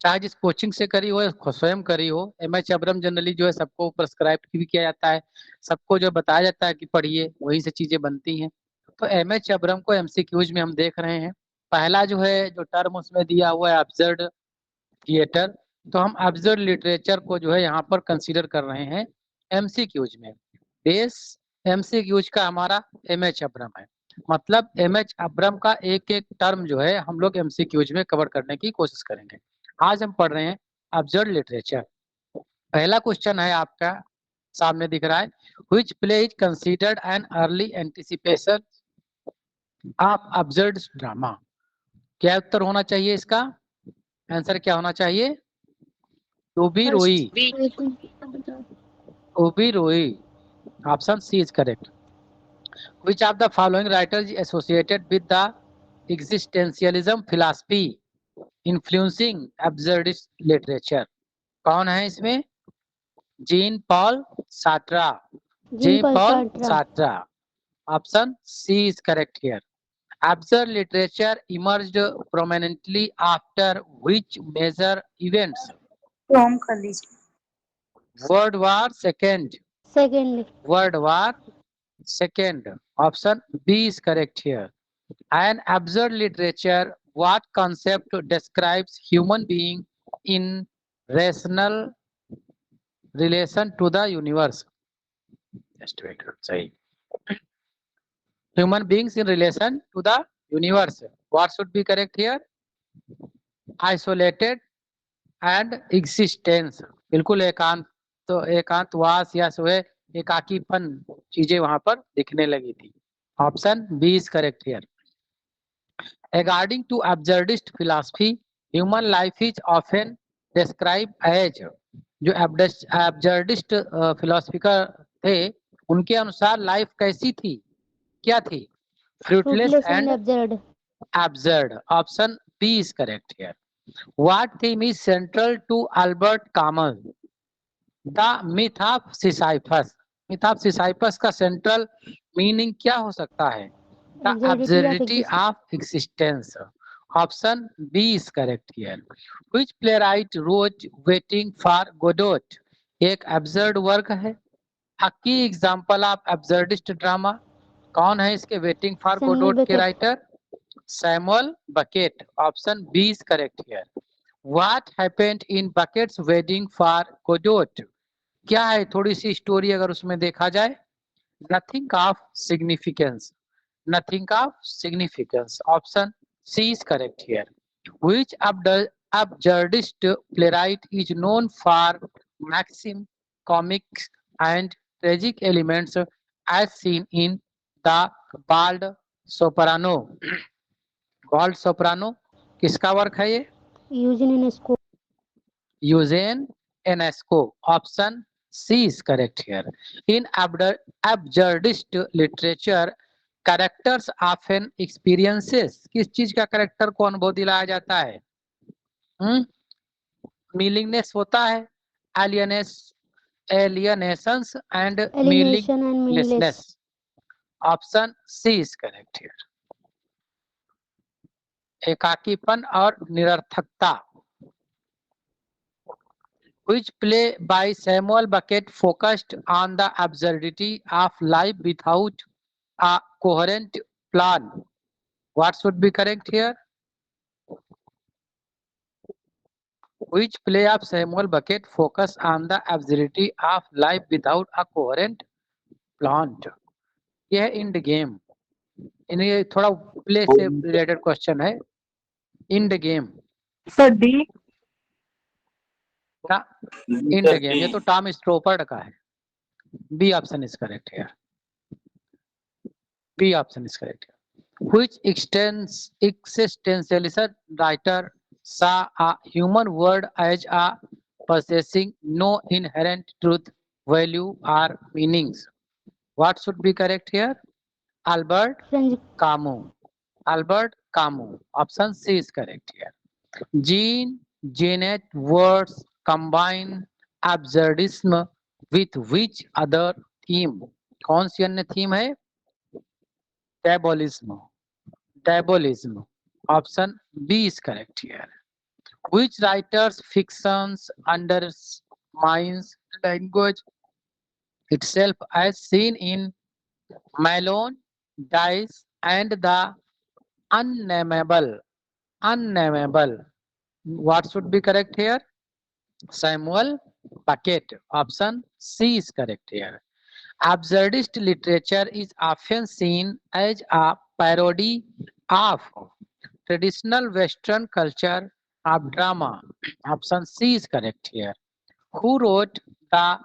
चाहे जिस कोचिंग से करी हो या स्वयं करी हो, एमएच अब्रम जनरली जो है सबको प्रेस्क्राइब भी किया जाता है, सबको जो बताया जाता है कि पढ़िए, वही से चीजें बनती हैं। तो एमएच अब्रम को एमसीक्यूज में हम देख रहे हैं। पहला जो है जो टर्म उसमें दिया हुआ है अब्सर्ड थिएटर, तो हम अब्सर्ड लिटरेचर को जो है यहाँ पर कंसीडर कर रहे हैं एमसीक्यूज में। बेस एमसीक्यूज का हमारा एमएच अब्रम है, मतलब एमएच अब्रम का एक एक टर्म जो है हम लोग एमसीक्यूज में कवर करने की कोशिश करेंगे। आज हम पढ़ रहे हैं अब्सर्ड लिटरेचर। पहला क्वेश्चन है आपका सामने दिख रहा है, which play is considered an early anticipation of absurd drama। क्या उत्तर होना चाहिए इसका? आंसर क्या होना चाहिए? टू रोई। ओबी रोई, option C is correct. Which of the following writers is associated with the existentialism philosophy influencing absurdist literature? कौन है इसमें? Jean Paul Sartre. Jean Paul Sartre, option C is correct here. Absurd literature emerged prominently after which major events? Form कर लीजिए। World War Second. Secondly. World War Second. Option B is correct here. An absurd literature, what concept describes human being in rational relation to the universe? Just wait, sorry. Human beings in relation to the universe. What should be correct here? Isolated and existence। बिल्कुल एकांत, तो एकांतवास या जो है एकाकीपन चीजें वहां पर दिखने लगी थी। Option B is correct here. According to absurdist philosophy, human life is often described as, जो absurdist फिलोसफिकर थे उनके अनुसार लाइफ कैसी थी, क्या थी? Fruitless and absurd. Option B is correct here. What theme is central to Albert Camus? The myth of Sisyphus. myth of Sisyphus का central meaning क्या हो सकता है? The absurdity of existence. Option B is correct here. Which playwright wrote Waiting for Godot? एक absurd work है। A key example of absurdist drama. कौन है इसके Waiting for Godot के writer? Samuel Beckett. Option B is correct here. What happened in Beckett's wedding for Godot? क्या है थोड़ी सी story अगर उसमें देखा जाए? Nothing of significance. Nothing of significance. Option C is correct here. Which absurdist playwright is known for maxim, comics, and tragic elements as seen in The Bald Soprano? Bald Soprano किसका work है ये? Eugene Ionesco. Option C is correct here. In absurdist literature, characters often experiences, किस चीज का character को अनुभव दिलाया जाता है? मीनिंगनेस होता है, alienations and meaninglessness. Option C is correct here. एकाकीपन और निरर्थकता। Which play by Samuel Beckett focused on the absurdity of life without a coherent plan? What should be correct here? Which play of Samuel Beckett focused on the absurdity of life without a coherent plan? यह है end game. इन्हें थोड़ा play से related question है। End game sir D. End game ये तो Tom Stoppard का है। B option is correct here. B option is correct here. Which existentialist writer saw a human world as a possessing no inherent truth, value, or meanings? What should be correct here? Albert Camus. Albert Camus. Option C is correct here. Jean Genet words combine absurdism with which other theme? कौन सी अन्य theme है? Diabolism. Diabolism. Option B is correct here. Which writer's fictions undermines language itself as seen in Malone, Dice, and the Unnameable? Unnameable. What should be correct here? Samuel Beckett. Option C is correct here. Absurdist literature is often seen as a parody of traditional Western culture of drama. Option C is correct here. Who wrote The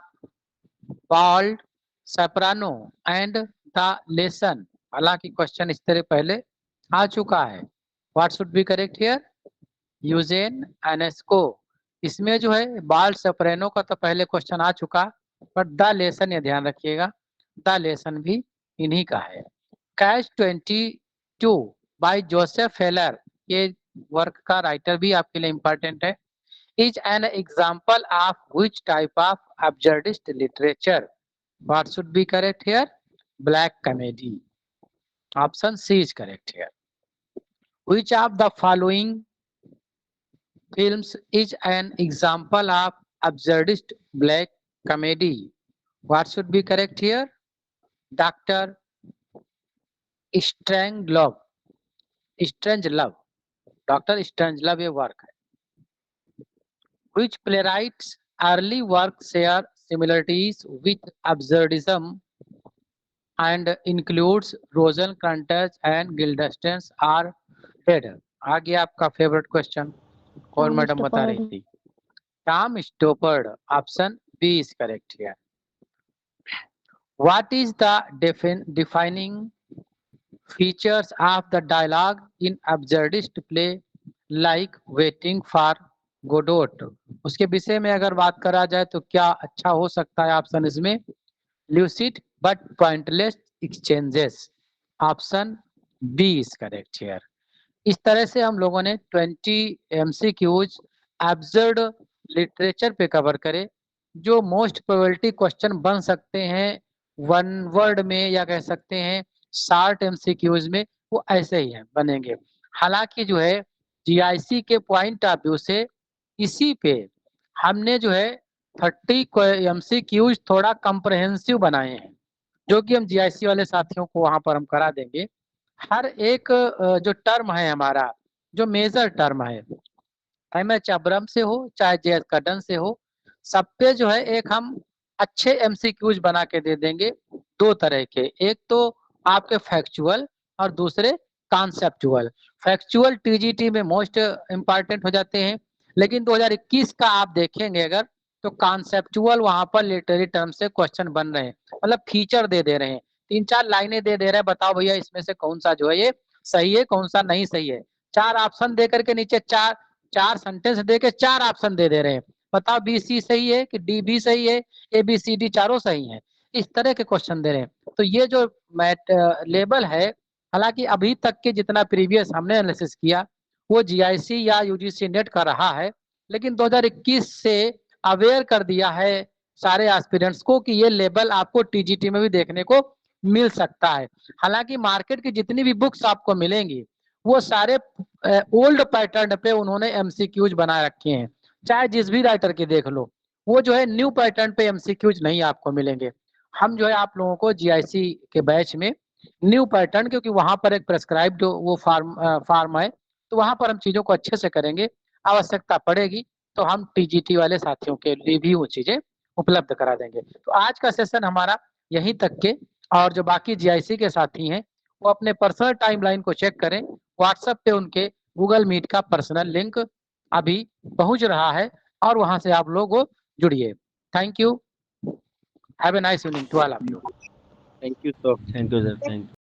Bald Soprano and The Lesson? हालांकि question इस तरह पहले आ चुका है. What should be correct here? यूजेन एनेस्को. इसमें जो है बाल सप्रेनो का तो पहले क्वेश्चन आ चुका, पर द लेसन ये ध्यान रखिएगा, द लेसन भी इन्हीं का है. कैच 22 बाय जोसेफ हेलर, ये वर्क का राइटर भी आपके लिए इंपॉर्टेंट है. Is an example of which type of absurdist literature? What should be correct here? Black comedy. Option C is correct here. Which of the following films is an example of absurdist black comedy? What should be correct here? Dr. Strangelove. Strangelove. Dr. Strangelove ये work है. Which playwright's early work share similarities with absurdism and includes Rosencrantz and Guildenstern are dead? आ गया आपका favourite question. कौन Tom madam बता रही Stoppard. थी? Tom Stoppard. Option B is correct here. What is the defining features of the dialogue in absurdist play like Waiting for Godot? उसके विषय में अगर बात करा जाए तो क्या अच्छा हो सकता है ऑप्शन इसमें? lucid but pointless exchanges. Option B is correct here. इस तरह से हम लोगों ने 20 MCQs एब्सर्ड लिटरेचर पे कवर करे, जो मोस्ट प्रोबेबिलिटी क्वेश्चन बन सकते हैं वन वर्ड में या कह सकते हैं शॉर्ट MCQs में, वो ऐसे ही है बनेंगे. हालांकि जो है GIC के पॉइंट ऑफ व्यू से इसी पे हमने जो है 30 MCQs थोड़ा कंप्रहेंसिव बनाए हैं, जो कि हम GIC वाले साथियों को वहां पर हम करा देंगे. हर एक जो टर्म है हमारा, जो मेजर टर्म है, MH अब्रम से हो चाहे JS कर्डन से हो, सब पे जो है एक हम अच्छे MCQs बना के दे देंगे. दो तरह के, एक तो आपके फैक्चुअल और दूसरे कॉन्सेप्चुअल. फैक्चुअल TGT में मोस्ट इंपॉर्टेंट हो जाते हैं, लेकिन 2021 का आप देखेंगे अगर तो कॉन्सेप्चुअल वहां पर लिटरेरी टर्म से क्वेश्चन बन रहे हैं, मतलब फीचर दे दे रहे हैं, 3-4 लाइनें दे दे रहे हैं, बताओ भैया इसमें से कौन सा जो है ये सही है, कौन सा नहीं सही है. 4 ऑप्शन दे करके नीचे चार सेंटेंस दे के 4 ऑप्शन दे दे रहे हैं, बताओ BC सही है कि DB सही है, ABCD चारों सही है. इस तरह के क्वेश्चन दे रहे हैं. तो ये जो लेबल है, हालांकि अभी तक के जितना प्रीवियस हमने एनालिसिस किया वो GIC या UGC नेट का रहा है, लेकिन 2021 से अवेयर कर दिया है सारे एस्पिरेंट्स को कि ये लेबल आपको TGT में भी देखने को मिल सकता है. हालांकि मार्केट की जितनी भी बुक्स आपको मिलेंगी वो सारे ओल्ड पैटर्न पे उन्होंने MCQs बना रखे हैं, चाहे जिस भी राइटर की देख लो, वो जो है न्यू पैटर्न पे MCQs नहीं आपको मिलेंगे. हम जो है आप लोगों को GIC के बैच में न्यू पैटर्न, क्योंकि वहां पर एक प्रेस्क्राइब्ड वो फार्म है, तो वहां पर हम चीजों को अच्छे से करेंगे. आवश्यकता पड़ेगी तो हम TGT वाले साथियों के लिए भी वो चीजें उपलब्ध करा देंगे. तो आज का सेशन हमारा यहीं तक के, और जो बाकी GIC के साथी हैं वो अपने पर्सनल टाइमलाइन को चेक करें. व्हाट्सएप पे उनके गूगल मीट का पर्सनल लिंक अभी पहुंच रहा है और वहां से आप लोग जुड़िए. Thank you. Have a nice evening to all of you. Thank you, sir. Thank you, sir. Thank you.